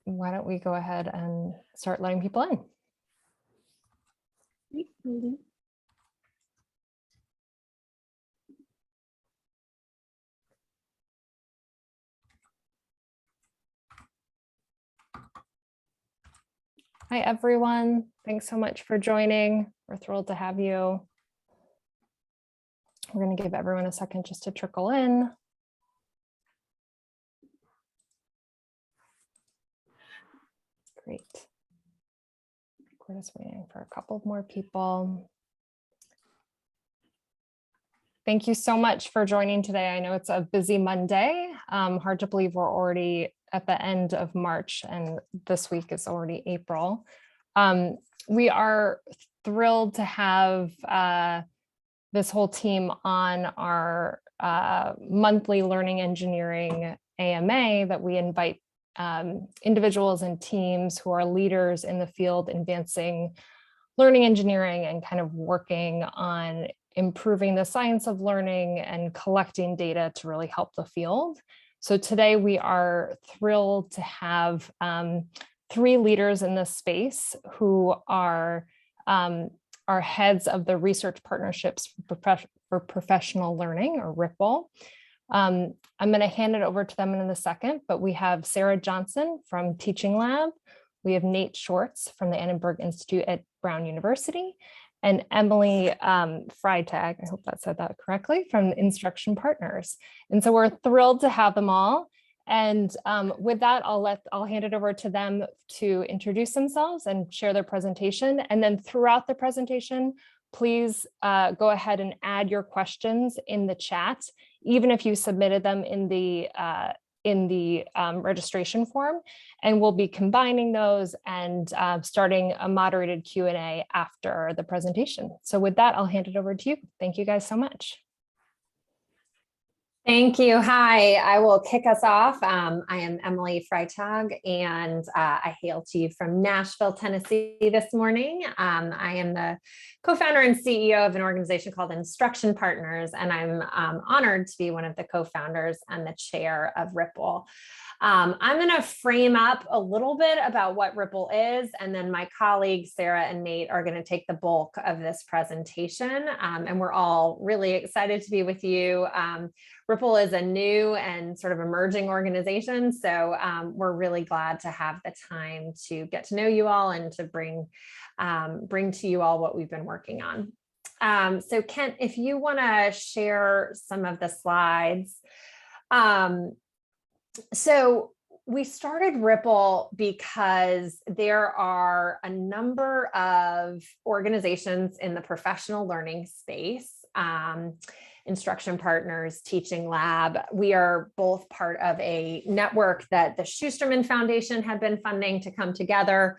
why don't we go ahead and start letting people in? Hi, everyone. Thanks so much for joining. We're thrilled to have you. We're going to give everyone a second just to trickle in. Great. We're just waiting for a couple more people. Thank you so much for joining today. I know it's a busy Monday. Hard to believe we're already at the end of March and this week is already April. We are thrilled to have this whole team on our monthly Learning Engineering AMA that we invite individuals and teams who are leaders in the field advancing learning engineering and kind of working on improving the science of learning and collecting data to really help the field. So today we are thrilled to have 3 leaders in this space who are heads of the Research Partnerships for Professional Learning, or RIPPLE. I'm going to hand it over to them in a second, but we have Sarah Johnson from Teaching Lab. We have Nate Schwartz from the Annenberg Institute at Brown University, and Emily Freitag, I hope I said that correctly, from Instruction Partners. And so we're thrilled to have them all. And with that, I'll hand it over to them to introduce themselves and share their presentation. And then throughout the presentation, please go ahead and add your questions in the chat, even if you submitted them in the registration form, and we'll be combining those and starting a moderated Q&A after the presentation. So with that, I'll hand it over to you. Thank you guys so much. Thank you. Hi, I will kick us off. I am Emily Freitag, and I hail to you from Nashville, Tennessee this morning. I am the co-founder and CEO of an organization called Instruction Partners, and I'm honored to be one of the co-founders and the chair of RIPPLE. I'm going to frame up a little bit about what RIPPLE is, and then my colleagues, Sarah and Nate, are going to take the bulk of this presentation, and we're all really excited to be with you. RIPPLE is a new and sort of emerging organization, so we're really glad to have the time to get to know you all and to bring to you all what we've been working on. So Kent, if you want to share some of the slides. So we started RIPPLE because there are a number of organizations in the professional learning space, Instruction Partners, Teaching Lab. We are both part of a network that the Schusterman Foundation had been funding to come together.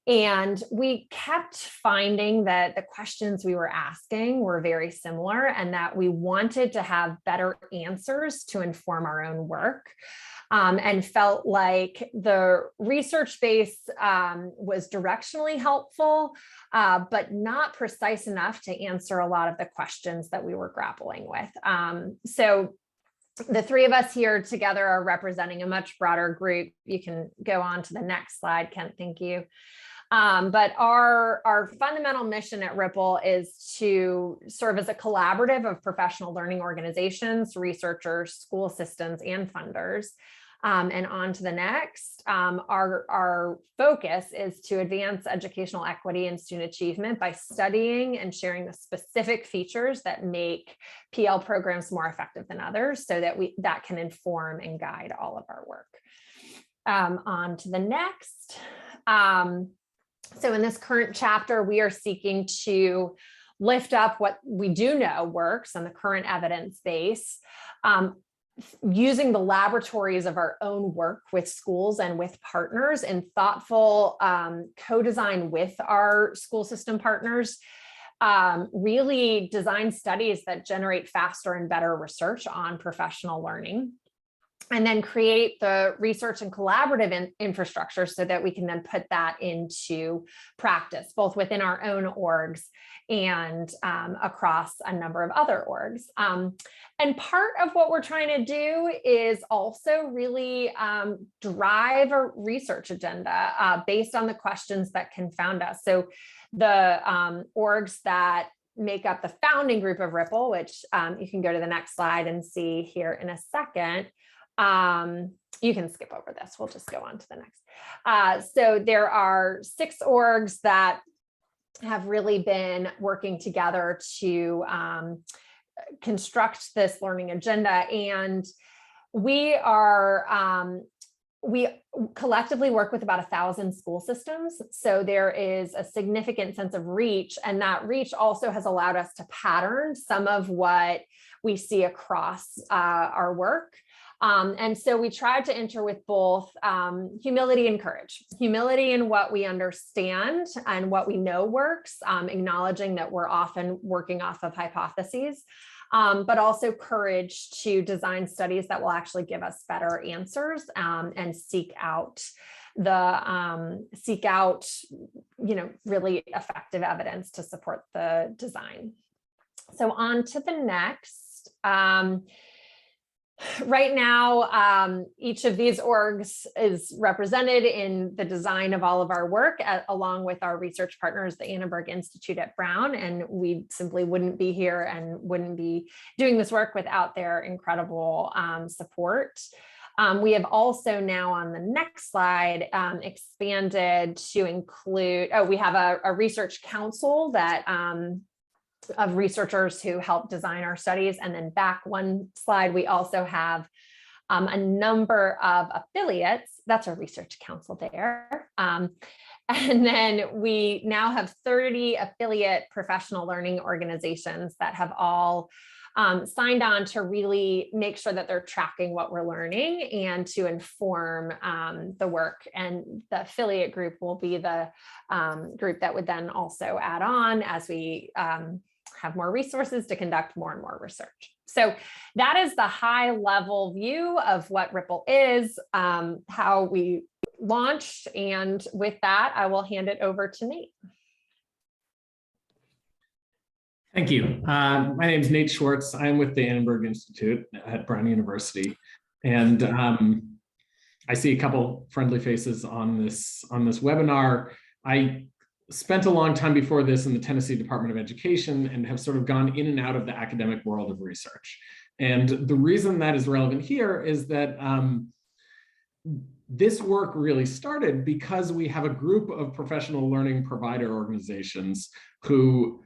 And we kept finding that the questions we were asking were very similar and that we wanted to have better answers to inform our own work. And felt like the research base was directionally helpful, but not precise enough to answer a lot of the questions that we were grappling with. So the 3 of us here together are representing a much broader group. You can go on to the next slide, Kent, thank you. But our fundamental mission at RIPPLE is to serve as a collaborative of professional learning organizations, researchers, school systems, and funders. And on to the next, our focus is to advance educational equity and student achievement by studying and sharing the specific features that make PL programs more effective than others, so that that can inform and guide all of our work. On to the next. So in this current chapter, we are seeking to lift up what we do know works on the current evidence base, using the laboratories of our own work with schools and with partners in thoughtful co-design with our school system partners, really design studies that generate faster and better research on professional learning. and then create the research and collaborative infrastructure so that we can then put that into practice, both within our own orgs and across a number of other orgs. And part of what we're trying to do is also really drive a research agenda based on the questions that confound us. So the orgs that make up the founding group of Ripple, which you can go to the next slide and see here in a second. You can skip over this. We'll just go on to the next. So there are 6 orgs that have really been working together to construct this learning agenda. And we collectively work with about 1,000 school systems. So there is a significant sense of reach, and that reach also has allowed us to pattern some of what we see across our work. And so we tried to enter with both humility and courage. Humility in what we understand and what we know works, acknowledging that we're often working off of hypotheses, but also courage to design studies that will actually give us better answers and seek out really effective evidence to support the design. So on to the next. Right now, each of these orgs is represented in the design of all of our work, along with our research partners, the Annenberg Institute at Brown, and we simply wouldn't be here and wouldn't be doing this work without their incredible support. We have also now on the next slide expanded to include, we have a research council that of researchers who help design our studies. And then back one slide, we also have a number of affiliates. That's our research council there. And then we now have 30 affiliate professional learning organizations that have all signed on to really make sure that they're tracking what we're learning and to inform the work. And the affiliate group will be the group that would then also add on as we have more resources to conduct more and more research. So that is the high level view of what Ripple is, how we launched. And with that, I will hand it over to Nate. Thank you. My name is Nate Schwartz. I'm with the Annenberg Institute at Brown University. And I see a couple friendly faces on this webinar. I spent a long time before this in the Tennessee Department of Education and have sort of gone in and out of the academic world of research. And the reason that is relevant here is that this work really started because we have a group of professional learning provider organizations who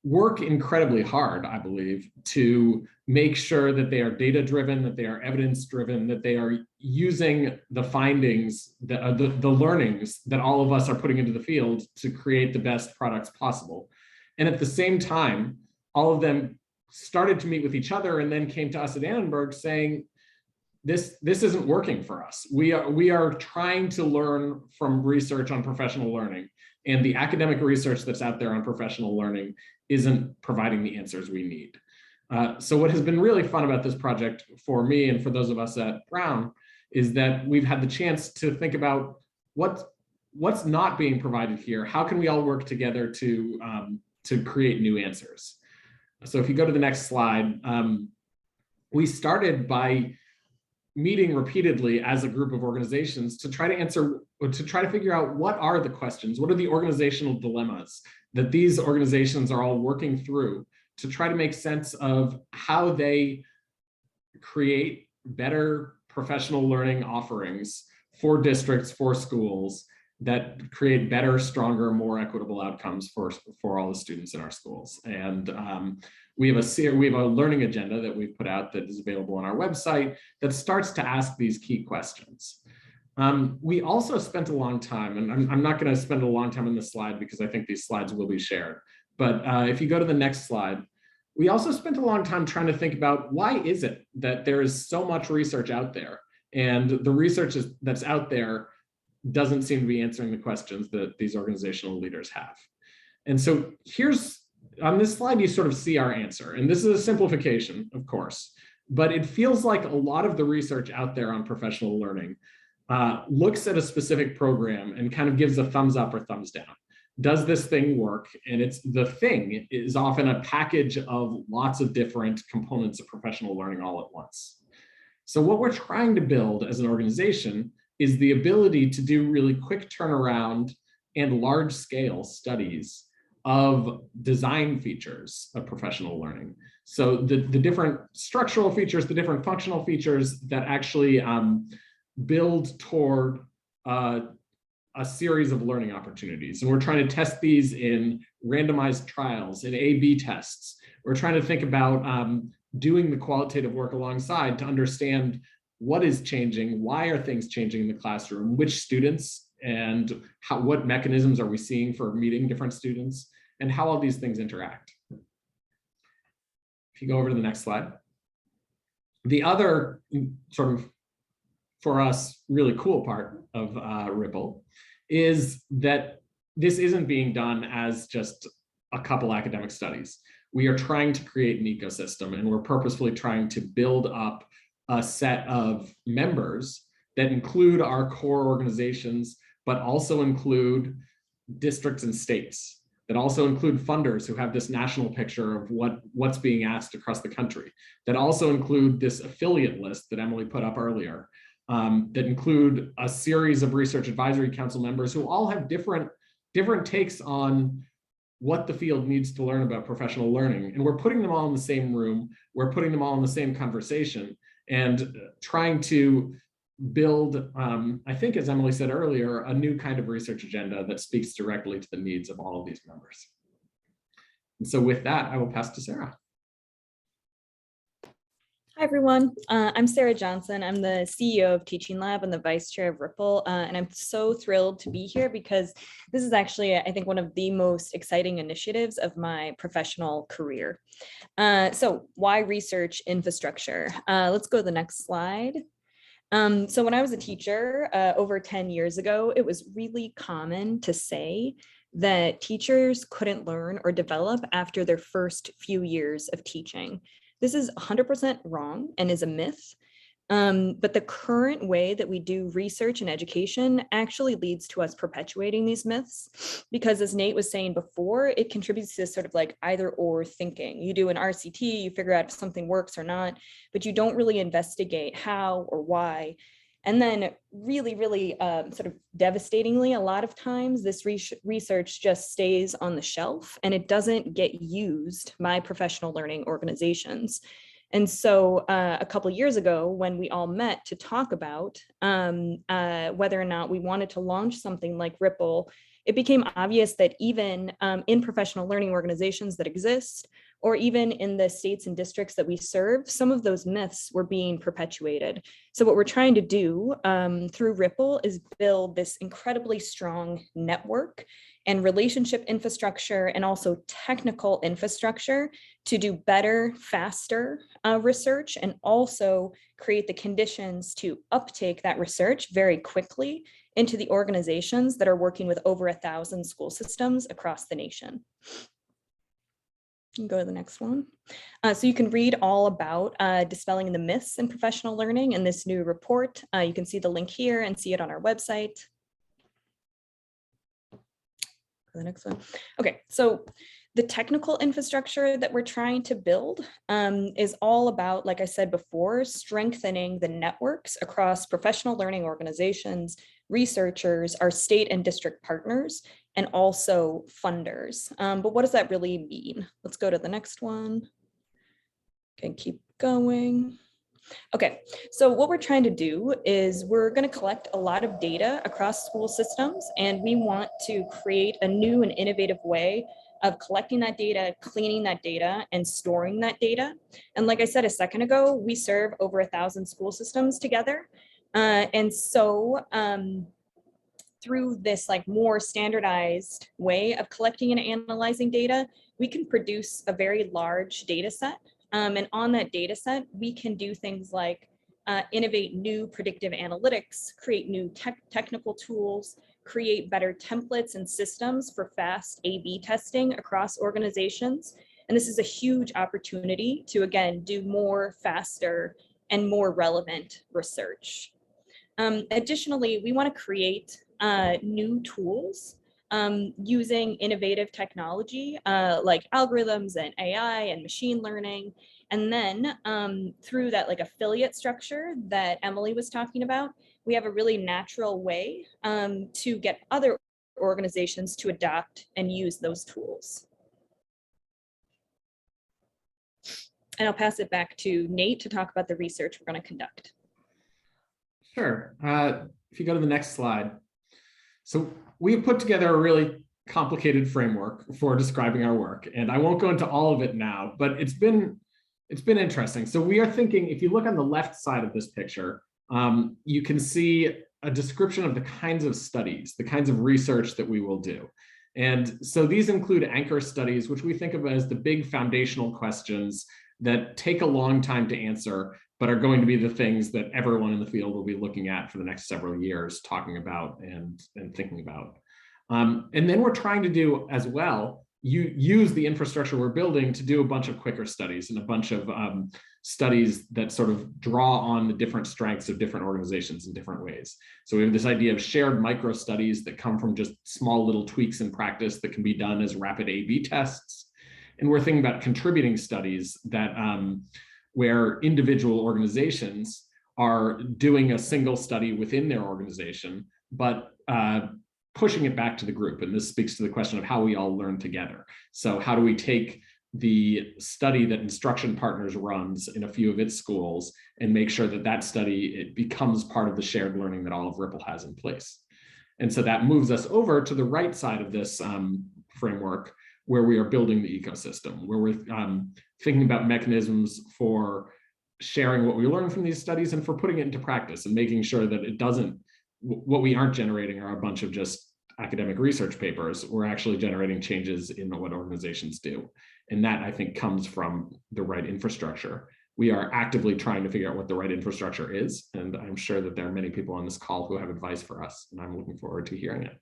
work incredibly hard, I believe, to make sure that they are data-driven, that they are evidence-driven, that they are using the findings, the learnings that all of us are putting into the field to create the best products possible. And at the same time, all of them started to meet with each other and then came to us at Annenberg saying, this isn't working for us. We are trying to learn from research on professional learning, and the academic research that's out there on professional learning isn't providing the answers we need. So what has been really fun about this project for me and for those of us at Brown is that we've had the chance to think about what's not being provided here. How can we all work together to create new answers? So if you go to the next slide, we started by meeting repeatedly as a group of organizations to try to figure out what are the questions, what are the organizational dilemmas that these organizations are all working through to try to make sense of how they create better professional learning offerings for districts, for schools that create better, stronger, more equitable outcomes for all the students in our schools. And we have a learning agenda that we've put out that is available on our website that starts to ask these key questions. We also spent a long time, and I'm not going to spend a long time on this slide because I think these slides will be shared. But if you go to the next slide, we also spent a long time trying to think about why is it that there is so much research out there, and the research that's out there doesn't seem to be answering the questions that these organizational leaders have. And so here's, on this slide, you sort of see our answer. And this is a simplification, of course, but it feels like a lot of the research out there on professional learning looks at a specific program and kind of gives a thumbs up or thumbs down. Does this thing work? And the thing is often a package of lots of different components of professional learning all at once. So what we're trying to build as an organization is the ability to do really quick turnaround and large scale studies of design features of professional learning. So the different structural features, the different functional features that actually build toward a series of learning opportunities. And we're trying to test these in randomized trials, in A/B tests. We're trying to think about doing the qualitative work alongside to understand what is changing, why are things changing in the classroom, which students, and what mechanisms are we seeing for meeting different students, and how all these things interact. If you go over to the next slide. The other sort of, for us, really cool part of Ripple is that this isn't being done as just a couple academic studies. We are trying to create an ecosystem, and we're purposefully trying to build up a set of members that include our core organizations, but also include districts and states, that also include funders who have this national picture of what's being asked across the country, that also include this affiliate list that Emily put up earlier, that include a series of research advisory council members who all have different takes on what the field needs to learn about professional learning. And we're putting them all in the same room, we're putting them all in the same conversation, and trying to build, I think, as Emily said earlier, a new kind of research agenda that speaks directly to the needs of all of these members. And so with that, I will pass to Sarah. Hi, everyone. I'm Sarah Johnson. I'm the CEO of Teaching Lab and the Vice Chair of Ripple. And I'm so thrilled to be here because this is actually, I think, one of the most exciting initiatives of my professional career. So why research infrastructure? Let's go to the next slide. So when I was a teacher over 10 years ago, it was really common to say that teachers couldn't learn or develop after their first few years of teaching. This is 100% wrong and is a myth. But the current way that we do research and education actually leads to us perpetuating these myths, because as Nate was saying before, it contributes to this sort of like either or thinking. You do an RCT, you figure out if something works or not, but you don't really investigate how or why. And then really, sort of devastatingly, a lot of times this research just stays on the shelf and it doesn't get used by professional learning organizations. And so a couple of years ago, when we all met to talk about whether or not we wanted to launch something like Ripple, it became obvious that even in professional learning organizations that exist, or even in the states and districts that we serve, some of those myths were being perpetuated. So what we're trying to do through Ripple is build this incredibly strong network and relationship infrastructure and also technical infrastructure to do better, faster research, and also create the conditions to uptake that research very quickly into the organizations that are working with over 1,000 school systems across the nation. You can go to the next one. So you can read all about dispelling the myths in professional learning in this new report. You can see the link here and see it on our website. The next one. Okay, so the technical infrastructure that we're trying to build is all about, like I said before, strengthening the networks across professional learning organizations, researchers, our state and district partners, and also funders. But what does that really mean? Let's go to the next one. Okay, keep going. Okay, so what we're trying to do is we're going to collect a lot of data across school systems, and we want to create a new and innovative way of collecting that data, cleaning that data, and storing that data. And like I said a second ago, we serve over 1,000 school systems together. And so through this like more standardized way of collecting and analyzing data, we can produce a very large data set. And on that data set, we can do things like innovate new predictive analytics, create new technical tools, create better templates and systems for fast A/B testing across organizations. And this is a huge opportunity to, again, do more, faster, and more relevant research. Additionally, we want to create new tools using innovative technology like algorithms and AI and machine learning. And then through that like affiliate structure that Emily was talking about, we have a really natural way to get other organizations to adopt and use those tools. And I'll pass it back to Nate to talk about the research we're going to conduct. Sure. If you go to the next slide. So we have put together a really complicated framework for describing our work, and I won't go into all of it now, but it's been interesting. So we are thinking, if you look on the left side of this picture, you can see a description of the kinds of studies, the kinds of research that we will do. And so these include anchor studies, which we think of as the big foundational questions that take a long time to answer, but are going to be the things that everyone in the field will be looking at for the next several years, talking about and thinking about. And then we're trying to do as well, use the infrastructure we're building to do a bunch of quicker studies and a bunch of studies that sort of draw on the different strengths of different organizations in different ways. So we have this idea of shared micro studies that come from just small little tweaks in practice that can be done as rapid A/B tests. And we're thinking about contributing studies that where individual organizations are doing a single study within their organization, but pushing it back to the group. And this speaks to the question of how we all learn together. So how do we take the study that Instruction Partners runs in a few of its schools and make sure that that study, it becomes part of the shared learning that all of Ripple has in place. And so that moves us over to the right side of this framework, where we are building the ecosystem, where we're thinking about mechanisms for sharing what we learn from these studies and for putting it into practice and making sure that it doesn't, what we aren't generating are a bunch of just academic research papers. We're actually generating changes in what organizations do. And that, I think, comes from the right infrastructure. We are actively trying to figure out what the right infrastructure is. And I'm sure that there are many people on this call who have advice for us, and I'm looking forward to hearing it.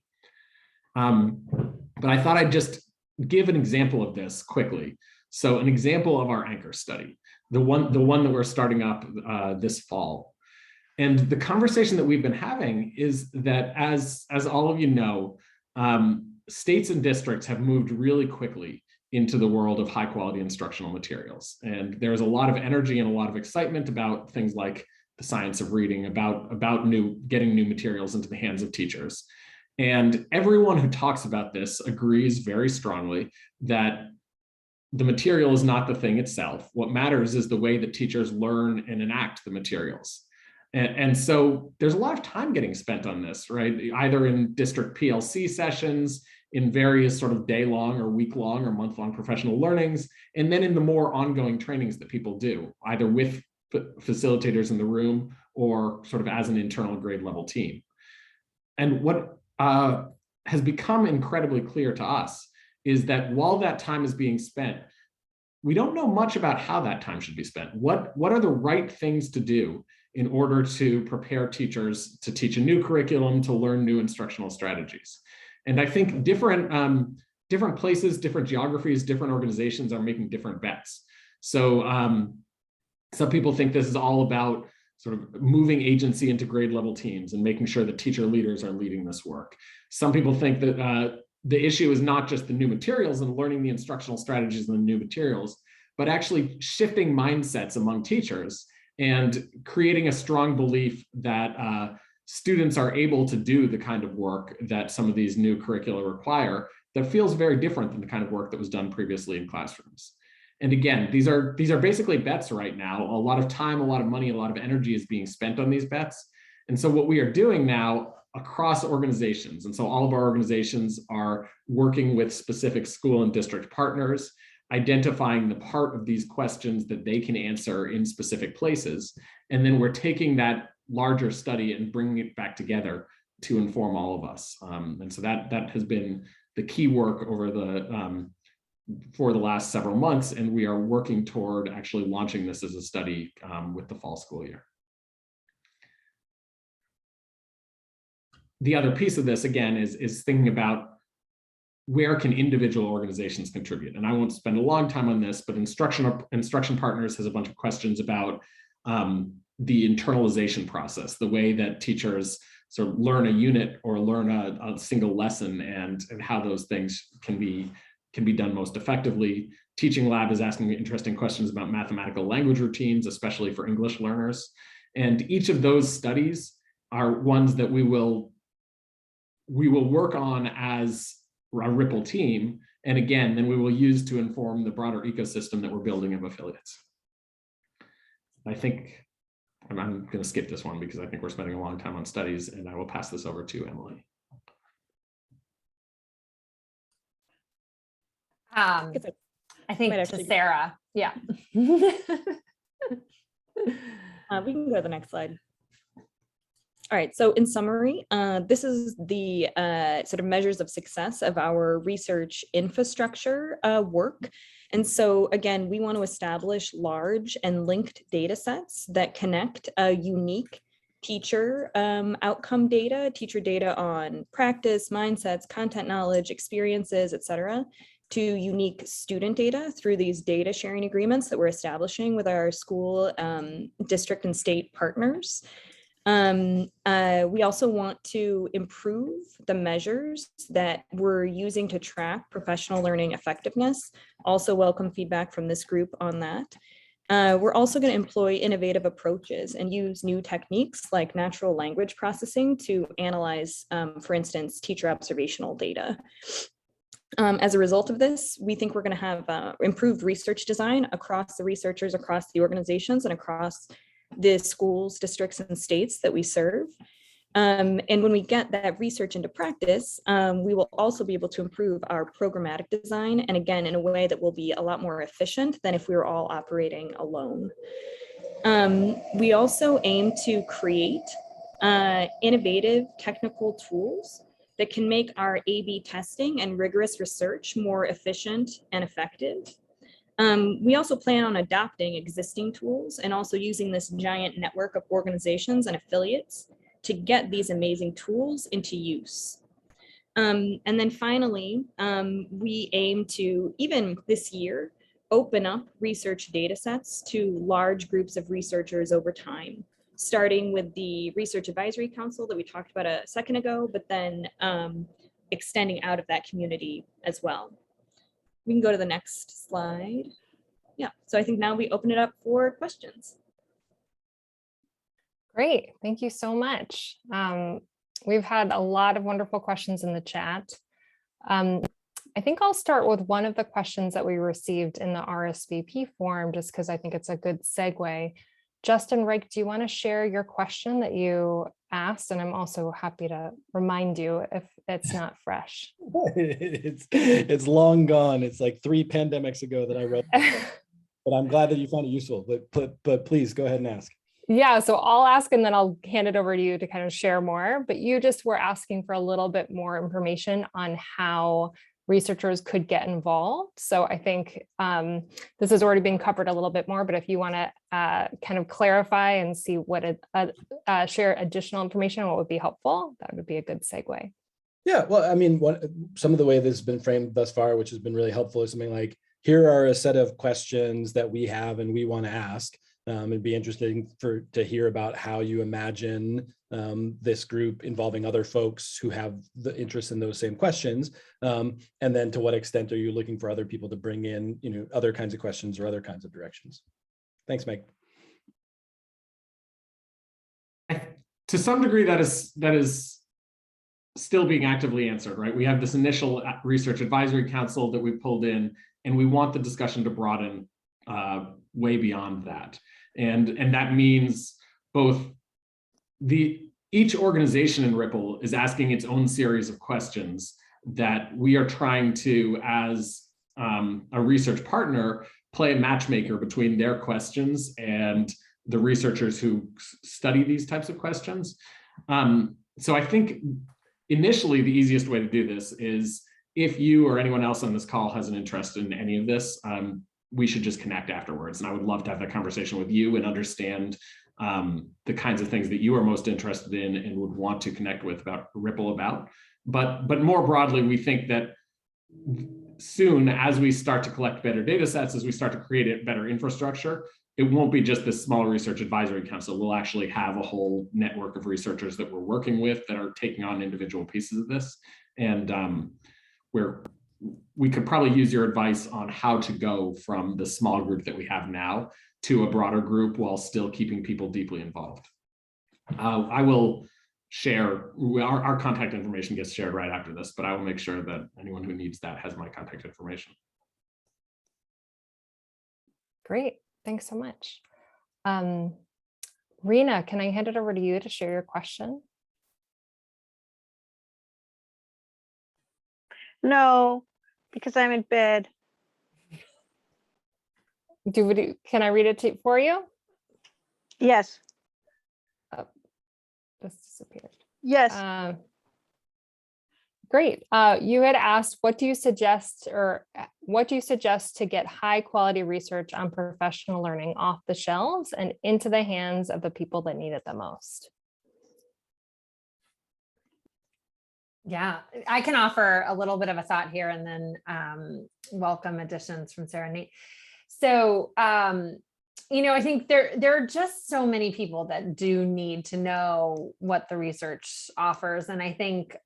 But I thought I'd just give an example of this quickly. So an example of our anchor study, the one that we're starting up this fall. And the conversation that we've been having is that, as all of you know, states and districts have moved really quickly into the world of high quality instructional materials. And there's a lot of energy and a lot of excitement about things like the science of reading, about getting new materials into the hands of teachers. And everyone who talks about this agrees very strongly that the material is not the thing itself. What matters is the way that teachers learn and enact the materials. And so there's a lot of time getting spent on this, right? Either in district PLC sessions, in various sort of day-long or week-long or month-long professional learnings, and then in the more ongoing trainings that people do, either with facilitators in the room or sort of as an internal grade level team. And what has become incredibly clear to us is that while that time is being spent, we don't know much about how that time should be spent. What are the right things to do in order to prepare teachers to teach a new curriculum, to learn new instructional strategies? And I think different places, different geographies, different organizations are making different bets. So some people think this is all about sort of moving agency into grade level teams and making sure that teacher leaders are leading this work. Some people think that the issue is not just the new materials and learning the instructional strategies and the new materials, but actually shifting mindsets among teachers and creating a strong belief that students are able to do the kind of work that some of these new curricula require that feels very different than the kind of work that was done previously in classrooms. And again, these are basically bets right now. A lot of time, a lot of money, a lot of energy is being spent on these bets. And so what we are doing now across organizations, and so all of our organizations are working with specific school and district partners, identifying the part of these questions that they can answer in specific places. And then we're taking that larger study and bringing it back together to inform all of us. And so that has been the key work over for the last several months, and we are working toward actually launching this as a study with the fall school year. The other piece of this, again, is thinking about where can individual organizations contribute? And I won't spend a long time on this, but Instruction Partners has a bunch of questions about the internalization process, the way that teachers sort of learn a unit or learn a single lesson, and how those things can be done most effectively. Teaching Lab is asking interesting questions about mathematical language routines, especially for English learners. And each of those studies are ones that we will work on as a Ripple team. And again, then we will use to inform the broader ecosystem that we're building of affiliates. I think I'm going to skip this one because I think we're spending a long time on studies, and I will pass this over to Emily. I think to Sarah. Yeah. We can go to the next slide. All right, so in summary, this is the sort of measures of success of our research infrastructure work. And so again, we want to establish large and linked data sets that connect a unique teacher outcome data, teacher data on practice, mindsets, content knowledge, experiences, et cetera, to unique student data through these data sharing agreements that we're establishing with our school, district, and state partners. We also want to improve the measures that we're using to track professional learning effectiveness. Also welcome feedback from this group on that. We're also going to employ innovative approaches and use new techniques like natural language processing to analyze, for instance, teacher observational data. As a result of this, we think we're going to have improved research design across the researchers, across the organizations, and across the schools, districts, and states that we serve. And when we get that research into practice, we will also be able to improve our programmatic design, and again, in a way that will be a lot more efficient than if we were all operating alone. We also aim to create innovative technical tools that can make our A/B testing and rigorous research more efficient and effective. We also plan on adopting existing tools and also using this giant network of organizations and affiliates to get these amazing tools into use. And then finally, we aim to, even this year, open up research data sets to large groups of researchers over time, starting with the Research Advisory Council that we talked about a second ago, but then extending out of that community as well. We can go to the next slide. Yeah, so I think now we open it up for questions. Great, thank you so much. We've had a lot of wonderful questions in the chat. I think I'll start with one of the questions that we received in the RSVP form, just because I think it's a good segue. Justin Reich, do you want to share your question that you asked? And I'm also happy to remind you if it's not fresh. It's long gone. It's like 3 pandemics ago that I wrote, but I'm glad that you found it useful. But please go ahead and ask. Yeah, so I'll ask and then I'll hand it over to you to kind of share more. But you just were asking for a little bit more information on how researchers could get involved. So I think this has already been covered a little bit more, but if you want to kind of clarify and see what share additional information, what would be helpful, that would be a good segue. Yeah, well, I mean, some of the way this has been framed thus far, which has been really helpful, is something like, here are a set of questions that we have and we want to ask. It'd be interesting to hear about how you imagine this group involving other folks who have the interest in those same questions, and then to what extent are you looking for other people to bring in, other kinds of questions or other kinds of directions. Thanks, Meg. To some degree, that is still being actively answered, right? We have this initial Research Advisory Council that we pulled in, and we want the discussion to broaden way beyond that. And that means both each organization in Ripple is asking its own series of questions that we are trying to, as a research partner, play a matchmaker between their questions and the researchers who study these types of questions. So I think initially the easiest way to do this is, if you or anyone else on this call has an interest in any of this, we should just connect afterwards. And I would love to have that conversation with you and understand the kinds of things that you are most interested in and would want to connect with Ripple about. But more broadly, we think that soon, as we start to collect better data sets, as we start to create a better infrastructure, it won't be just this small research advisory council. We'll actually have a whole network of researchers that we're working with that are taking on individual pieces of this. And we could probably use your advice on how to go from the small group that we have now to a broader group while still keeping people deeply involved. I will share, our contact information gets shared right after this, but I will make sure that anyone who needs that has my contact information. Great, thanks so much. Rena, can I hand it over to you to share your question? No, because I'm in bed. Can I read it for you? Yes. This disappeared. Yes. Great. You had asked, what do you suggest to get high quality research on professional learning off the shelves and into the hands of the people that need it the most? Yeah, I can offer a little bit of a thought here and then welcome additions from Sarah and Nate. So, I think there are just so many people that do need to know what the research offers. And I think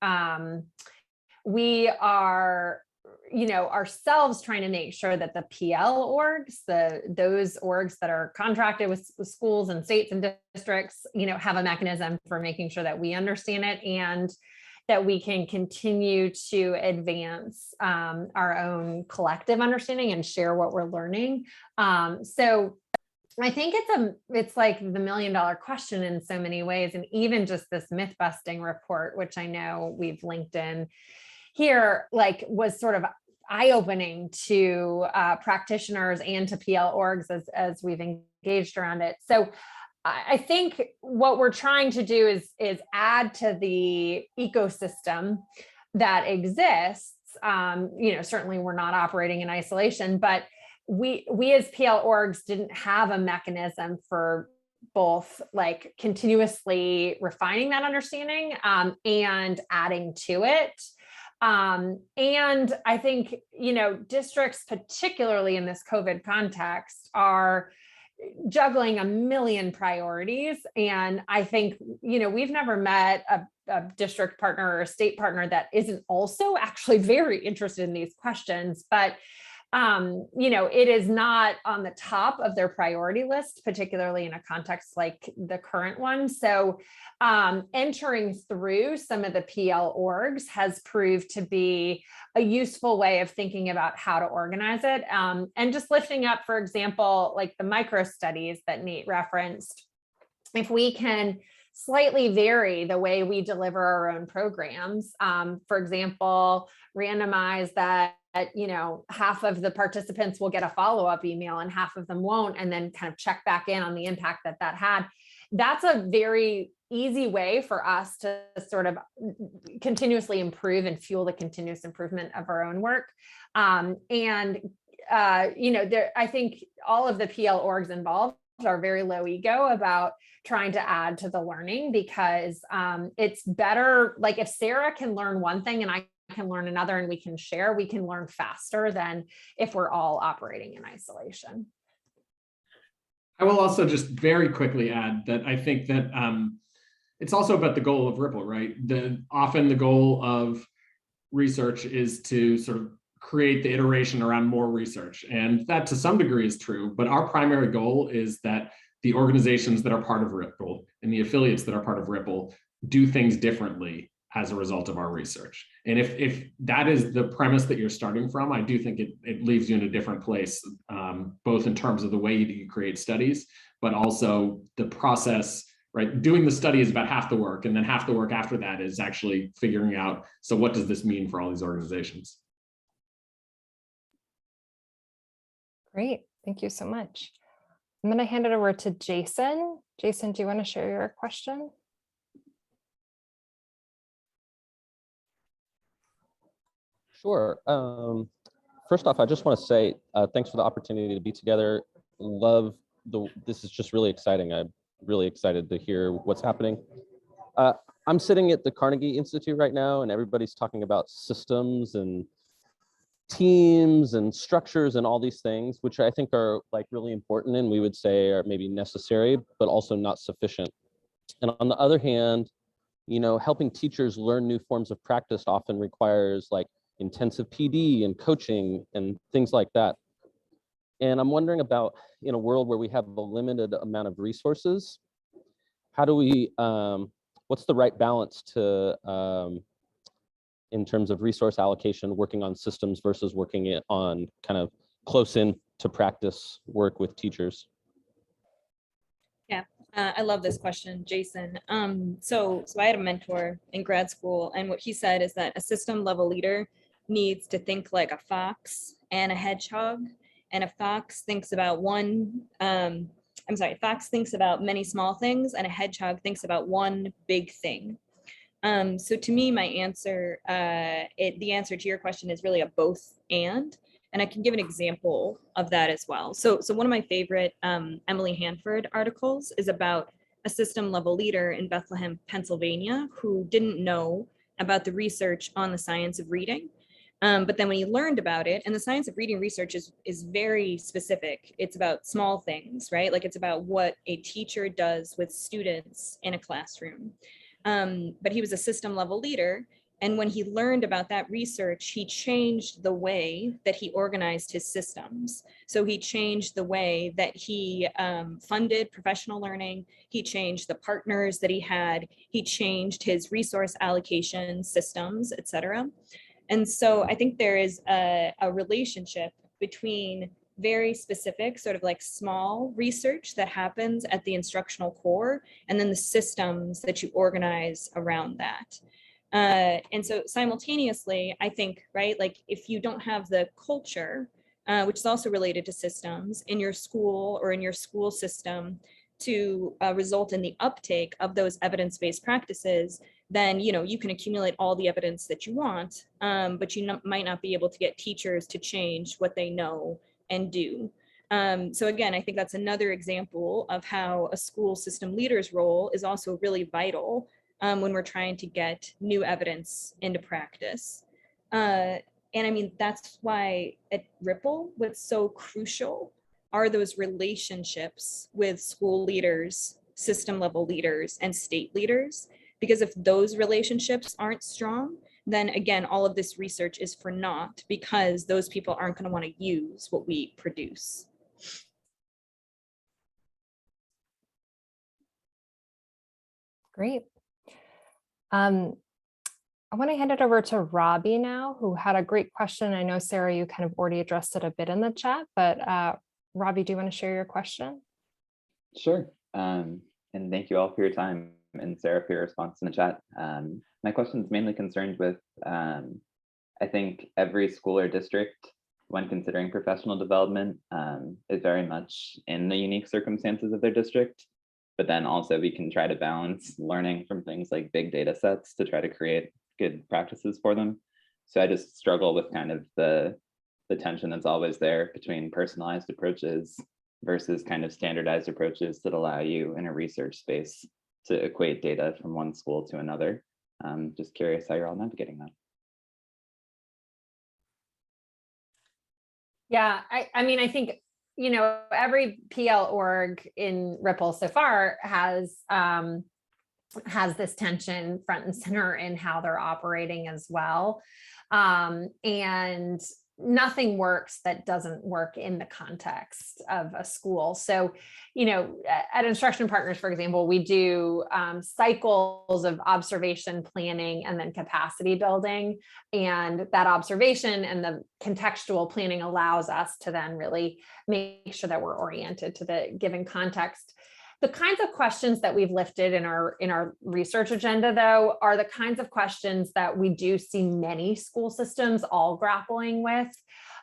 we are, ourselves trying to make sure that the PL orgs, those orgs that are contracted with schools and states and districts, have a mechanism for making sure that we understand it and that we can continue to advance our own collective understanding and share what we're learning. So I think it's like the $1 million question in so many ways. And even just this myth busting report, which I know we've linked in here, was sort of eye-opening to practitioners and to PL orgs as we've engaged around it. So I think what we're trying to do is add to the ecosystem that exists. Certainly we're not operating in isolation, but we as PL orgs didn't have a mechanism for both continuously refining that understanding and adding to it. And I think, districts, particularly in this COVID context, are juggling a million priorities. And I think, we've never met a district partner or a state partner that isn't also actually very interested in these questions, but it is not on the top of their priority list, particularly in a context like the current one. So entering through some of the PL orgs has proved to be a useful way of thinking about how to organize it. And just lifting up, for example, like the micro studies that Nate referenced, if we can slightly vary the way we deliver our own programs, for example, randomize that half of the participants will get a follow-up email and half of them won't, and then kind of check back in on the impact that had. That's a very easy way for us to sort of continuously improve and fuel the continuous improvement of our own work. I think all of the PL orgs involved are very low ego about trying to add to the learning, because it's better, if Sarah can learn one thing and I can learn another and we can share, we can learn faster than if we're all operating in isolation. I will also just very quickly add that I think that it's also about the goal of Ripple, right? Often the goal of research is to sort of create the iteration around more research. And that to some degree is true, but our primary goal is that the organizations that are part of Ripple and the affiliates that are part of Ripple do things differently as a result of our research. And if that is the premise that you're starting from, I do think it leaves you in a different place, both in terms of the way you create studies, but also the process, right? Doing the study is about half the work, and then half the work after that is actually figuring out, so what does this mean for all these organizations? Great, thank you so much. I'm going to hand it over to Jason. Jason, do you want to share your question? Sure. First off, I just want to say thanks for the opportunity to be together. This is just really exciting. I'm really excited to hear what's happening. I'm sitting at the Carnegie Institute right now, and everybody's talking about systems and teams and structures and all these things, which I think are like really important and we would say are maybe necessary, but also not sufficient. And on the other hand, you know, helping teachers learn new forms of practice often requires like intensive PD and coaching and things like that. And I'm wondering about, in a world where we have a limited amount of resources, how do we, what's the right balance to, in terms of resource allocation, working on systems versus working on kind of close in to practice work with teachers? Yeah, I love this question, Jason. So I had a mentor in grad school, and what he said is that a system level leader needs to think like a fox and a hedgehog. And a fox thinks about fox thinks about many small things, and a hedgehog thinks about one big thing. So to me, my answer, the answer to your question is really a both and I can give an example of that as well. So one of my favorite Emily Hanford articles is about a system level leader in Bethlehem, Pennsylvania, who didn't know about the research on the science of reading. But then when he learned about it, and the science of reading research is very specific. It's about small things, right? Like it's about what a teacher does with students in a classroom. But he was a system level leader. And when he learned about that research, he changed the way that he organized his systems. So he changed the way that he funded professional learning. He changed the partners that he had. He changed his resource allocation systems, et cetera. And so I think there is a relationship between very specific sort of like small research that happens at the instructional core and then the systems that you organize around that. And so simultaneously, I think, right, like if you don't have the culture, which is also related to systems in your school or in your school system to result in the uptake of those evidence-based practices, then, you know, you can accumulate all the evidence that you want, but you might not be able to get teachers to change what they know and do. So again, I think that's another example of how a school system leader's role is also really vital when we're trying to get new evidence into practice. And I mean, that's why at Ripple, what's so crucial are those relationships with school leaders, system level leaders, and state leaders. Because if those relationships aren't strong, then again, all of this research is for naught because those people aren't going to want to use what we produce. Great. I want to hand it over to Robbie now, who had a great question. I know, Sarah, you kind of already addressed it a bit in the chat, but Robbie, do you want to share your question? Sure. And thank you all for your time, and Sarah for your response in the chat. My question is mainly concerned with, I think every school or district, when considering professional development, is very much in the unique circumstances of their district. But then also we can try to balance learning from things like big data sets to try to create good practices for them. So I just struggle with kind of the tension that's always there between personalized approaches versus kind of standardized approaches that allow you in a research space to equate data from one school to another. Just curious how you're all navigating that. Yeah, I mean, I think, you know, every PL org in Ripple so far has this tension front and center in how they're operating as well. And nothing works that doesn't work in the context of a school. So, you know, at Instruction Partners, for example, we do cycles of observation, planning, and then capacity building. And that observation and the contextual planning allows us to then really make sure that we're oriented to the given context. The kinds of questions that we've lifted in our research agenda, though, are the kinds of questions that we do see many school systems all grappling with.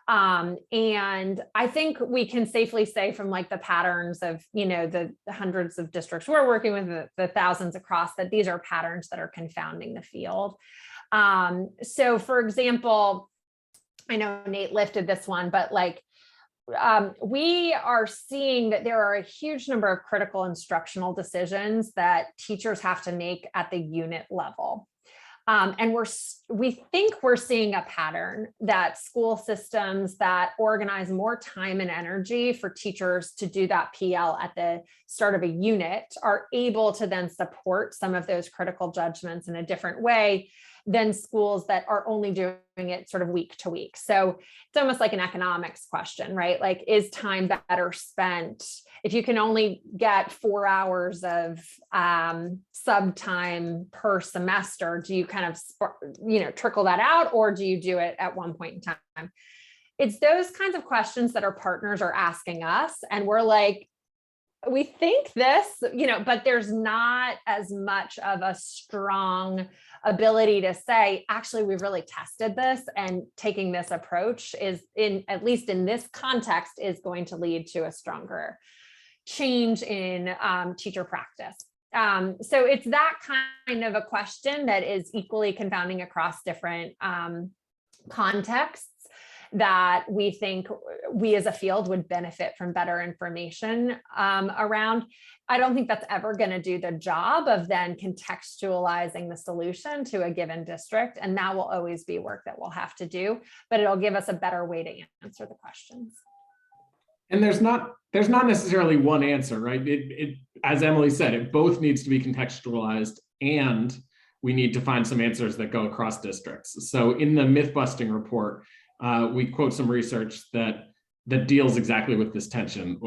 And I think we can safely say from like the patterns of, you know, the hundreds of districts we're working with, the thousands across, that these are patterns that are confounding the field. So for example, I know Nate lifted this one, but like, we are seeing that there are a huge number of critical instructional decisions that teachers have to make at the unit level. And we think we're seeing a pattern that school systems that organize more time and energy for teachers to do that PL at the start of a unit are able to then support some of those critical judgments in a different way than schools that are only doing it sort of week to week. So it's almost like an economics question, right? Like, is time better spent? If you can only get 4 hours of sub time per semester, do you kind of, trickle that out, or do you do it at one point in time? It's those kinds of questions that our partners are asking us. And we're like, we think this, but there's not as much of a strong ability to say, actually, we've really tested this, and taking this approach is, at least in this context, is going to lead to a stronger change in teacher practice. So it's that kind of a question that is equally confounding across different contexts, that we think we as a field would benefit from better information around. I don't think that's ever going to do the job of then contextualizing the solution to a given district. And that will always be work that we'll have to do, but it'll give us a better way to answer the questions. And there's not necessarily one answer, right? As Emily said, it both needs to be contextualized, and we need to find some answers that go across districts. So in the myth busting report, we quote some research that deals exactly with this tension.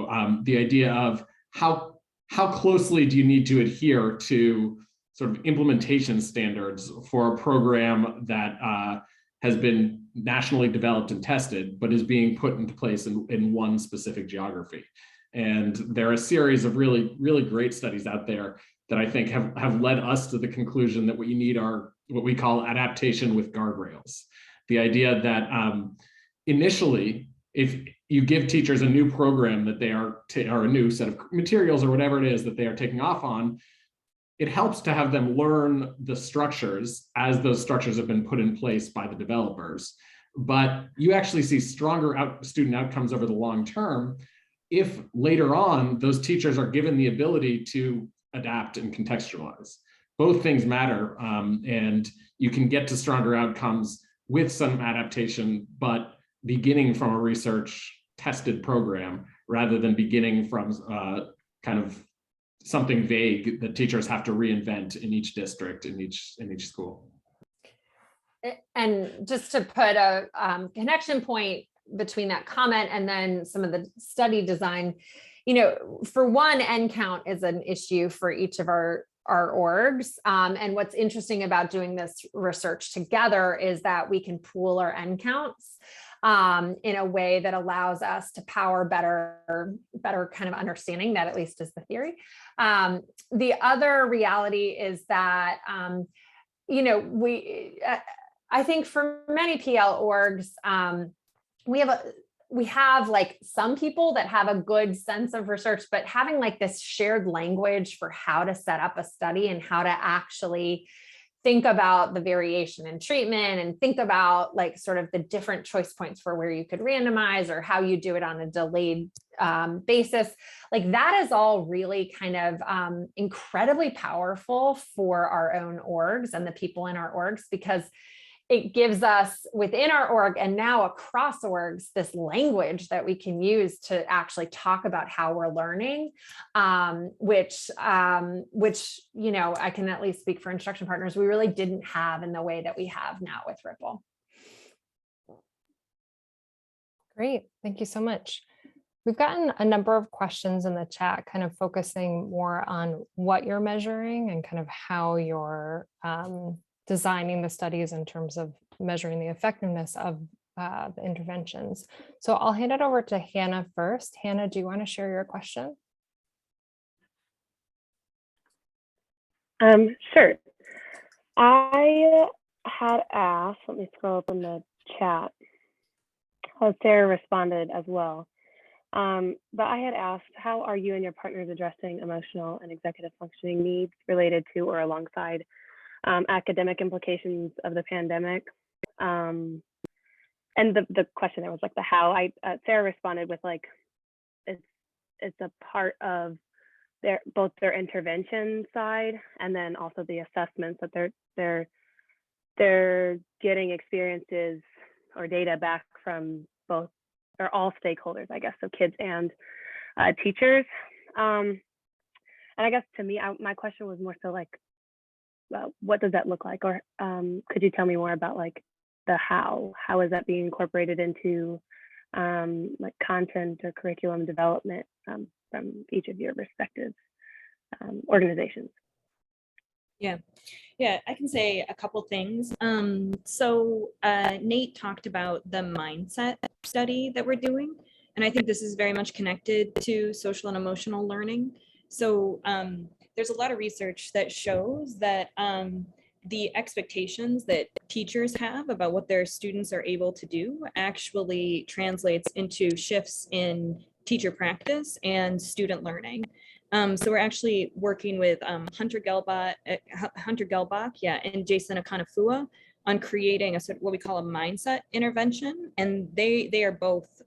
The idea of how closely do you need to adhere to sort of implementation standards for a program that has been nationally developed and tested, but is being put into place in one specific geography. And there are a series of really, really great studies out there that I think have led us to the conclusion that what you need are what we call adaptation with guardrails. The idea that initially, if you give teachers a new program that they are, or a new set of materials or whatever it is that they are taking off on, it helps to have them learn the structures as those structures have been put in place by the developers. But you actually see stronger student outcomes over the long term if later on those teachers are given the ability to adapt and contextualize. Both things matter, and you can get to stronger outcomes with some adaptation, but beginning from a research tested program rather than beginning from kind of something vague that teachers have to reinvent in each district, in each school. And just to put a connection point between that comment and then some of the study design, for one, N count is an issue for each of our orgs. And what's interesting about doing this research together is that we can pool our N counts in a way that allows us to power better kind of understanding. That at least is the theory. The other reality is that, I think for many PL orgs, we have like some people that have a good sense of research, but having like this shared language for how to set up a study and how to actually think about the variation in treatment and think about like sort of the different choice points for where you could randomize or how you do it on a delayed basis, like that is all really kind of incredibly powerful for our own orgs and the people in our orgs, because it gives us within our org and now across orgs this language that we can use to actually talk about how we're learning, which I can at least speak for instruction partners, we really didn't have in the way that we have now with Ripple. Great, thank you so much. We've gotten a number of questions in the chat, kind of focusing more on what you're measuring and kind of how you're designing the studies in terms of measuring the effectiveness of the interventions. So I'll hand it over to Hannah first. Hannah, do you want to share your question? Sure. I had asked, let me scroll up in the chat. Oh, Sarah responded as well. But I had asked, how are you and your partners addressing emotional and executive functioning needs related to or alongside academic implications of the pandemic? And the question there was like the how. Sarah responded with like, it's a part of both their intervention side and then also the assessments that they're they're getting experiences or data back from both or all stakeholders, I guess, so kids and teachers. And I guess to me, my question was more so like, what does that look like? Or could you tell me more about like the how is that being incorporated into like content or curriculum development from each of your respective organizations? Yeah, I can say a couple things. So Nate talked about the mindset study that we're doing, and I think this is very much connected to social and emotional learning. So there's a lot of research that shows that the expectations that teachers have about what their students are able to do actually translates into shifts in teacher practice and student learning. So we're actually working with Hunter Gelbach, and Jason Akanafua on creating a sort of what we call a mindset intervention, and they are both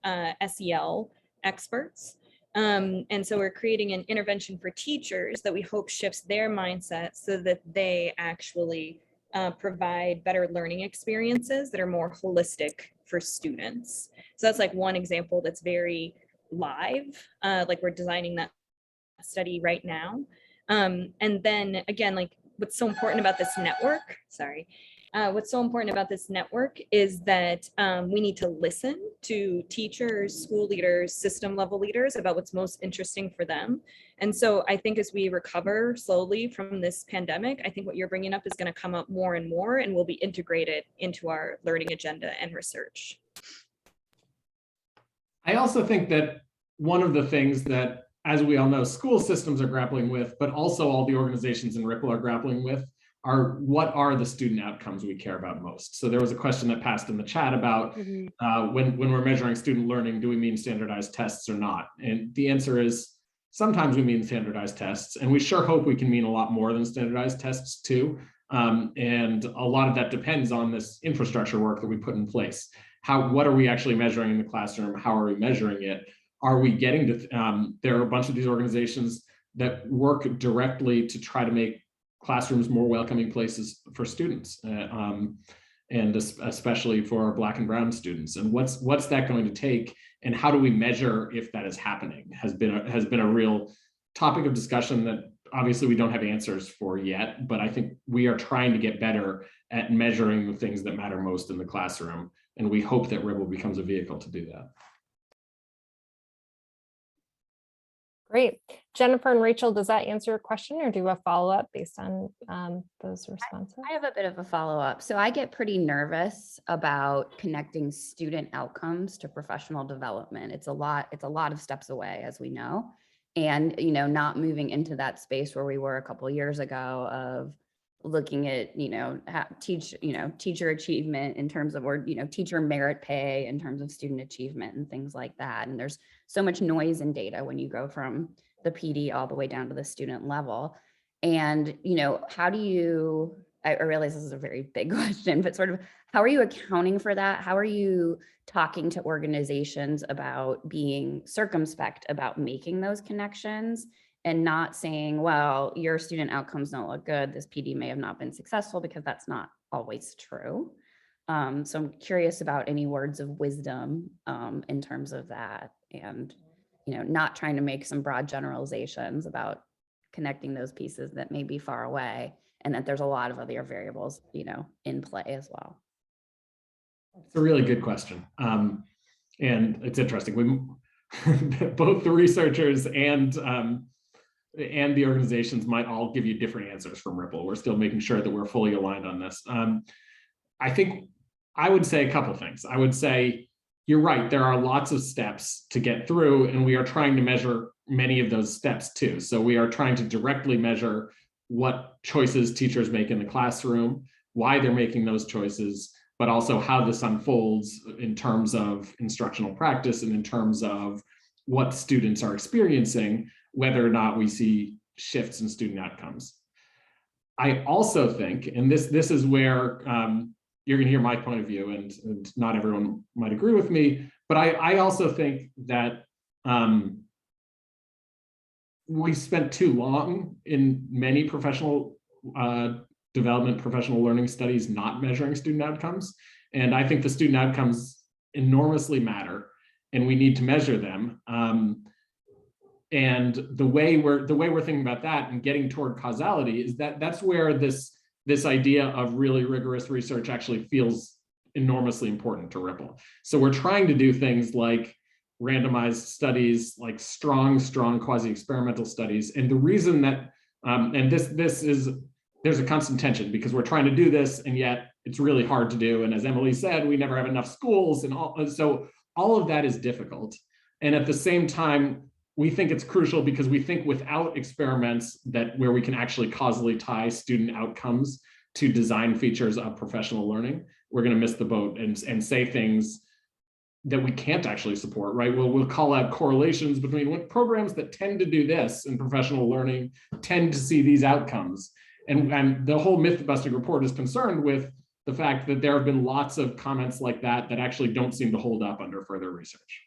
SEL experts. And so we're creating an intervention for teachers that we hope shifts their mindset so that they actually provide better learning experiences that are more holistic for students. So that's like one example that's very live, like we're designing that study right now. And then again, like what's so important about this network, what's so important about this network is that we need to listen to teachers, school leaders, system level leaders about what's most interesting for them. And so I think as we recover slowly from this pandemic, I think what you're bringing up is going to come up more and more and will be integrated into our learning agenda and research. I also think that one of the things that, as we all know, school systems are grappling with, but also all the organizations in Ripple are grappling with, are what are the student outcomes we care about most? So there was a question that passed in the chat about when we're measuring student learning, do we mean standardized tests or not? And the answer is sometimes we mean standardized tests, and we sure hope we can mean a lot more than standardized tests too. And a lot of that depends on this infrastructure work that we put in place. What are we actually measuring in the classroom? How are we measuring it? Are we getting to, there are a bunch of these organizations that work directly to try to make classrooms more welcoming places for students, and especially for Black and Brown students. And what's that going to take, and how do we measure if that is happening? Has been a real topic of discussion that obviously we don't have answers for yet, but I think we are trying to get better at measuring the things that matter most in the classroom, and we hope that Ripple becomes a vehicle to do that. Great. Jennifer and Rachel, does that answer your question, or do you have a follow-up based on those responses? I have a bit of a follow-up. So I get pretty nervous about connecting student outcomes to professional development. It's a lot of steps away, as we know. And, not moving into that space where we were a couple of years ago of looking at, teacher achievement in terms of, or, teacher merit pay in terms of student achievement and things like that. And there's so much noise in data when you go from the PD all the way down to the student level. And, how do you, I realize this is a very big question, but sort of how are you accounting for that? How are you talking to organizations about being circumspect about making those connections and not saying, well, your student outcomes don't look good, this PD may have not been successful, because that's not always true. So I'm curious about any words of wisdom in terms of that, and not trying to make some broad generalizations about connecting those pieces that may be far away, and that there's a lot of other variables in play as well. It's a really good question, and it's interesting. Both the researchers and the organizations might all give you different answers from Ripple. We're still making sure that we're fully aligned on this. I think I would say a couple of things. I would say, you're right, there are lots of steps to get through, and we are trying to measure many of those steps too. So we are trying to directly measure what choices teachers make in the classroom, why they're making those choices, but also how this unfolds in terms of instructional practice and in terms of what students are experiencing, whether or not we see shifts in student outcomes. I also think, and this is where you're going to hear my point of view, and not everyone might agree with me, but I also think that we spent too long in many professional development professional learning studies not measuring student outcomes. And I think the student outcomes enormously matter, and we need to measure them. And the way we're thinking about that and getting toward causality is that's where this idea of really rigorous research actually feels enormously important to Ripple. So we're trying to do things like randomized studies, like strong quasi-experimental studies. And the reason that, and there's a constant tension because we're trying to do this and yet it's really hard to do. And as Emily said, we never have enough schools and so all of that is difficult. And at the same time, we think it's crucial because we think without experiments where we can actually causally tie student outcomes to design features of professional learning, we're going to miss the boat and say things that we can't actually support, right? We'll call out correlations between what programs that tend to do this in professional learning tend to see these outcomes. And the whole myth-busting report is concerned with the fact that there have been lots of comments like that actually don't seem to hold up under further research.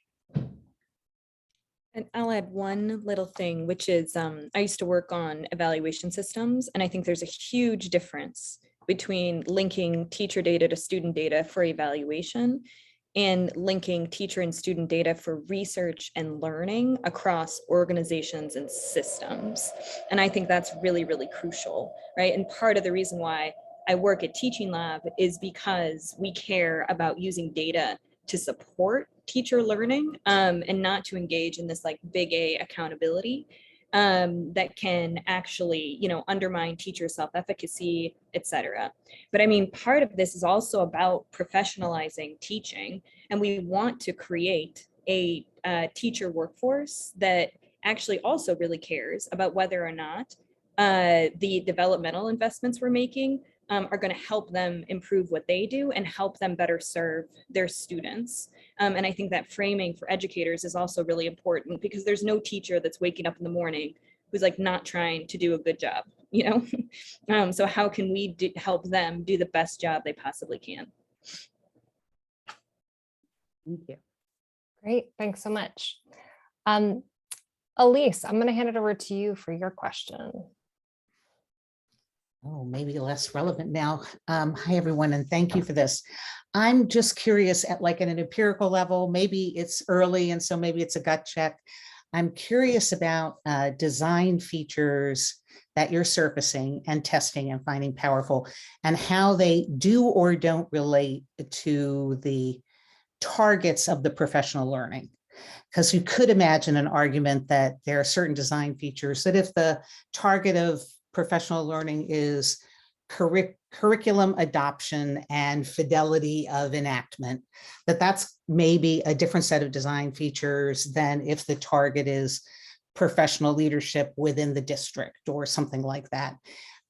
And I'll add one little thing, which is I used to work on evaluation systems, and I think there's a huge difference between linking teacher data to student data for evaluation and linking teacher and student data for research and learning across organizations and systems. And I think that's really, really crucial, right? And part of the reason why I work at Teaching Lab is because we care about using data to support teacher learning and not to engage in this like big A accountability that can actually, undermine teacher self-efficacy, et cetera. But I mean, part of this is also about professionalizing teaching, and we want to create a teacher workforce that actually also really cares about whether or not the developmental investments we're making are going to help them improve what they do and help them better serve their students. And I think that framing for educators is also really important because there's no teacher that's waking up in the morning who's like not trying to do a good job, So how can we help them do the best job they possibly can? Thank you. Great, thanks so much. Elise, I'm going to hand it over to you for your question. Oh, maybe less relevant now. Hi, everyone, and thank you for this. I'm just curious at an empirical level, maybe it's early and so maybe it's a gut check. I'm curious about design features that you're surfacing and testing and finding powerful and how they do or don't relate to the targets of the professional learning. Because you could imagine an argument that there are certain design features that if the target of professional learning is curriculum adoption and fidelity of enactment, that's maybe a different set of design features than if the target is professional leadership within the district or something like that.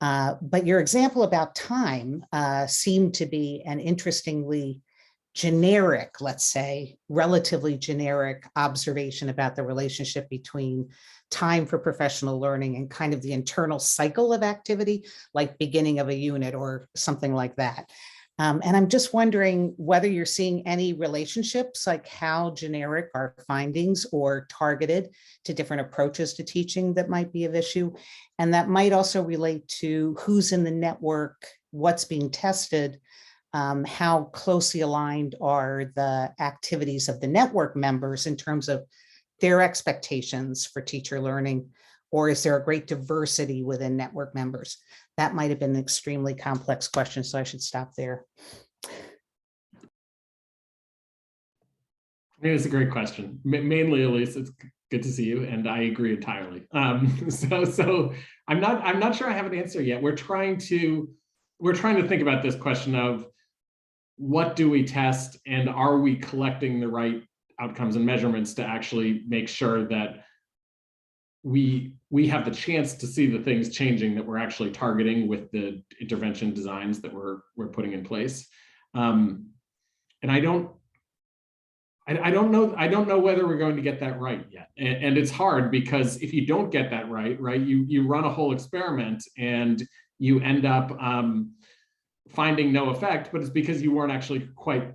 But your example about time seemed to be an interestingly generic, let's say, relatively generic observation about the relationship between time for professional learning and kind of the internal cycle of activity, like beginning of a unit or something like that. And I'm just wondering whether you're seeing any relationships, like how generic are findings or targeted to different approaches to teaching that might be of issue. And that might also relate to who's in the network, what's being tested, how closely aligned are the activities of the network members in terms of their expectations for teacher learning, or is there a great diversity within network members? That might have been an extremely complex question, so I should stop there. It's a great question. Mainly, Elise, it's good to see you, and I agree entirely. So I'm not sure I have an answer yet. We're trying to think about this question of what do we test, and are we collecting the right outcomes and measurements to actually make sure that we have the chance to see the things changing that we're actually targeting with the intervention designs that we're putting in place. And I don't know whether we're going to get that right yet. And it's hard because if you don't get that right, you run a whole experiment and you end up finding no effect, but it's because you weren't actually quite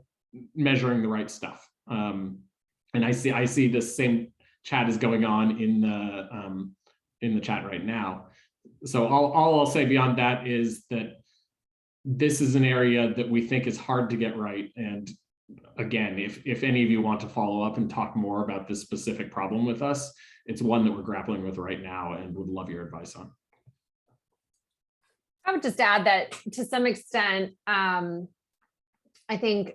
measuring the right stuff. And I see this same chat is going on in the chat right now. So all I'll say beyond that is that this is an area that we think is hard to get right. And again, if any of you want to follow up and talk more about this specific problem with us, it's one that we're grappling with right now and would love your advice on. I would just add that to some extent, I think,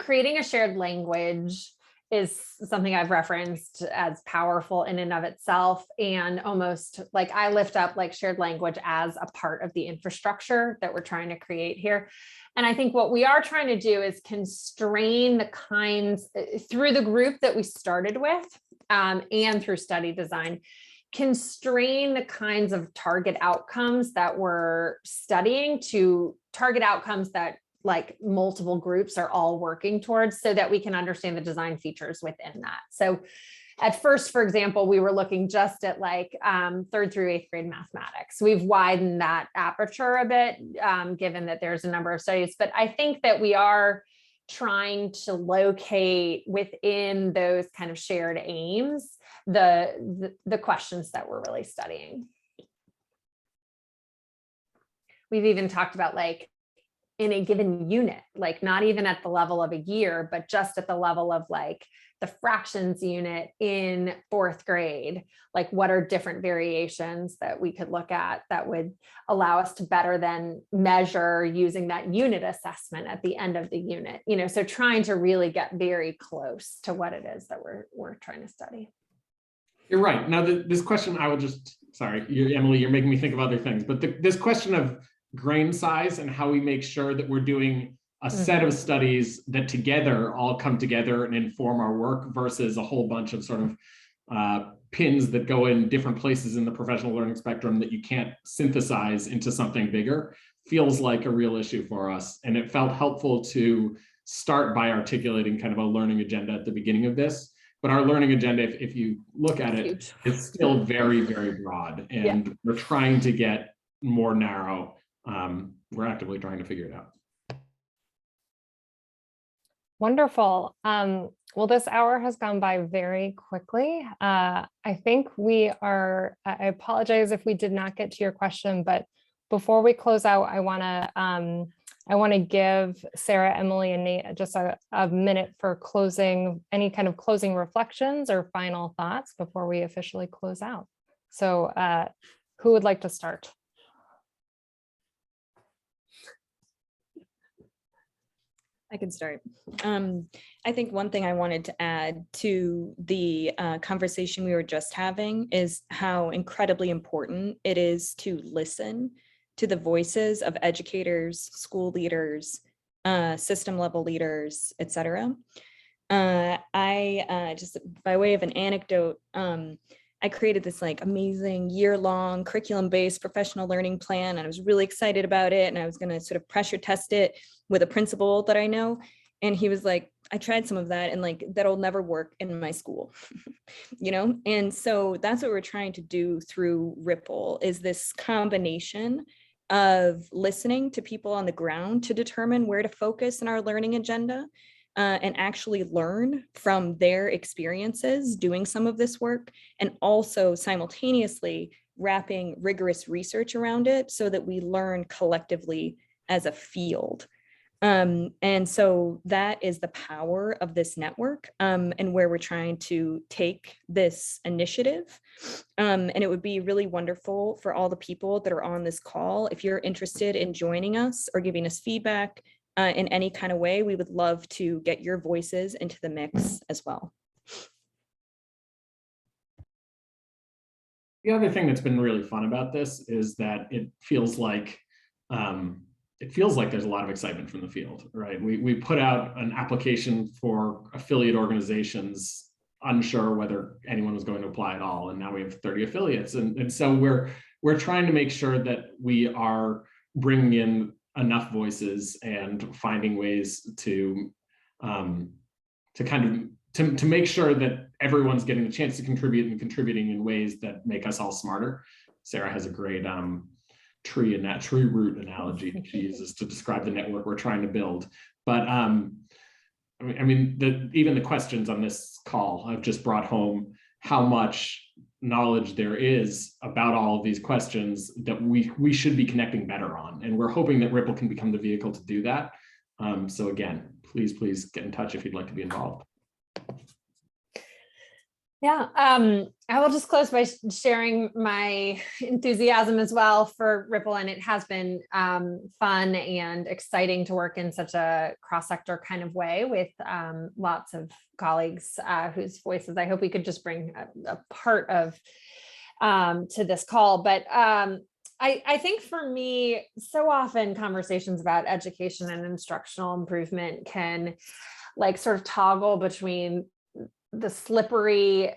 creating a shared language is something I've referenced as powerful in and of itself. And almost like I lift up like shared language as a part of the infrastructure that we're trying to create here. And I think what we are trying to do is constrain the kinds through the group that we started with and through study design, constrain the kinds of target outcomes that we're studying to target outcomes that like multiple groups are all working towards, so that we can understand the design features within that. So at first, for example, we were looking just at like 3rd through 8th grade mathematics. We've widened that aperture a bit, given that there's a number of studies, but I think that we are trying to locate within those kind of shared aims, the questions that we're really studying. We've even talked about like in a given unit, like not even at the level of a year, but just at the level of like the fractions unit in 4th grade, like what are different variations that we could look at that would allow us to better then measure using that unit assessment at the end of the unit, so trying to really get very close to what it is that we're trying to study. You're right. Now, this question, I will just, sorry, Emily, you're making me think of other things, but this question of grain size and how we make sure that we're doing a set of studies that together all come together and inform our work versus a whole bunch of sort of pins that go in different places in the professional learning spectrum that you can't synthesize into something bigger, feels like a real issue for us. And it felt helpful to start by articulating kind of a learning agenda at the beginning of this. But our learning agenda, if you look at it, it's still very, very broad. And we're trying to get more narrow. We're actively trying to figure it out. Wonderful. Well, this hour has gone by very quickly. I think I apologize if we did not get to your question, but before we close out, I want to give Sarah, Emily, and Nate just a minute for any kind of closing reflections or final thoughts before we officially close out. So who would like to start? I can start. I think one thing I wanted to add to the conversation we were just having is how incredibly important it is to listen to the voices of educators, school leaders, system level leaders, etc. I just by way of an anecdote, I created this like amazing year-long curriculum-based professional learning plan, and I was really excited about it, and I was going to sort of pressure test it with a principal that I know. And he was like, I tried some of that and like, that'll never work in my school, And so that's what we're trying to do through Ripple, is this combination of listening to people on the ground to determine where to focus in our learning agenda, and actually learn from their experiences doing some of this work, and also simultaneously wrapping rigorous research around it so that we learn collectively as a field. And so that is the power of this network, and where we're trying to take this initiative. And it would be really wonderful for all the people that are on this call, if you're interested in joining us or giving us feedback in any kind of way, we would love to get your voices into the mix as well. The other thing that's been really fun about this is that it feels like there's a lot of excitement from the field, right? We put out an application for affiliate organizations, unsure whether anyone was going to apply at all, and now we have 30 affiliates, and so we're trying to make sure that we are bringing in enough voices and finding ways to make sure that everyone's getting the chance to contribute and contributing in ways that make us all smarter. Sarah has a great tree root analogy that she uses to describe the network we're trying to build. But even the questions on this call have just brought home how much knowledge there is about all of these questions that we should be connecting better on. And we're hoping that Ripple can become the vehicle to do that. So again, please get in touch if you'd like to be involved. Yeah, I will just close by sharing my enthusiasm as well for Ripple, and it has been fun and exciting to work in such a cross-sector kind of way with lots of colleagues whose voices I hope we could just bring a part of to this call. But I think for me, so often conversations about education and instructional improvement can like sort of toggle between the slippery,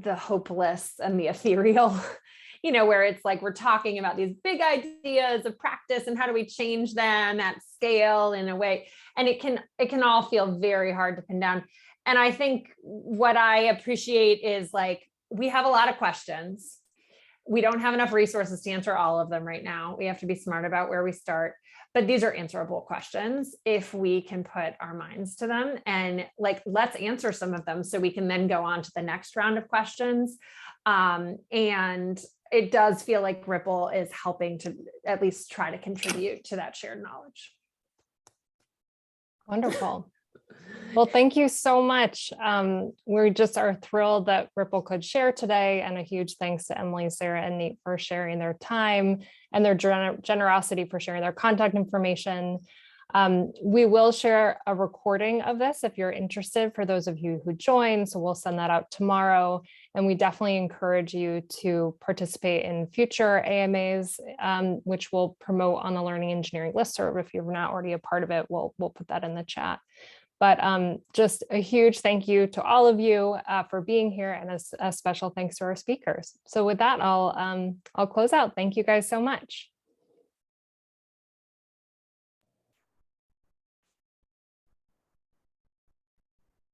the hopeless, and the ethereal, you know, where it's like we're talking about these big ideas of practice and how do we change them at scale in a way, and it can all feel very hard to pin down. And I think what I appreciate is like we have a lot of questions. We don't have enough resources to answer all of them right now. We have to be smart about where we start. But these are answerable questions if we can put our minds to them, and like, let's answer some of them so we can then go on to the next round of questions. And it does feel like Ripple is helping to at least try to contribute to that shared knowledge. Wonderful. Well, thank you so much. We just are thrilled that Ripple could share today, and a huge thanks to Emily, Sarah, and Nate for sharing their time and their generosity for sharing their contact information. We will share a recording of this if you're interested for those of you who join, so we'll send that out tomorrow. And we definitely encourage you to participate in future AMAs, which we'll promote on the Learning Engineering listserv. If you're not already a part of it, we'll put that in the chat. But just a huge thank you to all of you for being here, and a special thanks to our speakers. So with that, I'll close out. Thank you guys so much.